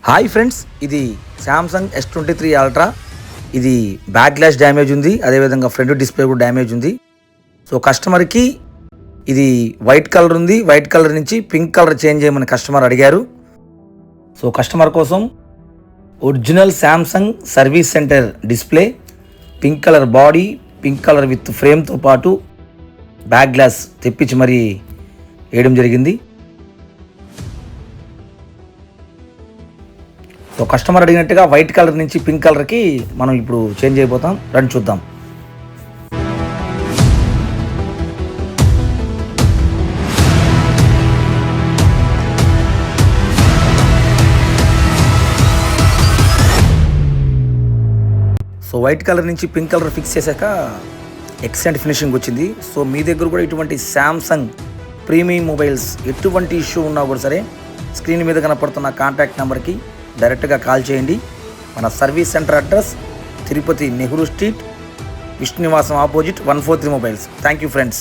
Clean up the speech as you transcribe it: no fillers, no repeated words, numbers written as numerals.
Hi friends, ఇది Samsung S23 ultra. ఇది back glass damage ఉంది, అదేవిధంగా ఫ్రంట్ డిస్ప్లే కూడా డ్యామేజ్ ఉంది. సో కస్టమర్కి ఇది వైట్ కలర్ ఉంది, వైట్ కలర్ నుంచి పింక్ కలర్ చేంజ్ చేయమని కస్టమర్ అడిగారు. సో కస్టమర్ కోసం original Samsung service centre display, pink colour body, pink colour with ఫ్రేమ్తో పాటు బ్యాక్ గ్లాస్ తెప్పించి మరీ వేయడం జరిగింది. సో కస్టమర్ అడిగినట్టుగా వైట్ కలర్ నుంచి పింక్ కలర్కి మనం ఇప్పుడు చేంజ్ అయిపోతాం. రండి చూద్దాం. సో వైట్ కలర్ నుంచి పింక్ కలర్ ఫిక్స్ చేశాక ఎక్సలెంట్ ఫినిషింగ్ వచ్చింది. సో మీ దగ్గర కూడా ఇటువంటి శాంసంగ్ ప్రీమియం మొబైల్స్ ఎటువంటి ఇష్యూ ఉన్నా కూడా సరే, స్క్రీన్ మీద కనపడుతున్న కాంటాక్ట్ నెంబర్కి డైరెక్ట్గా కాల్ చేయండి. మన service centre address Tirupati Nehru street, Vishnunivasam opposite 143 mobiles. Thank you friends.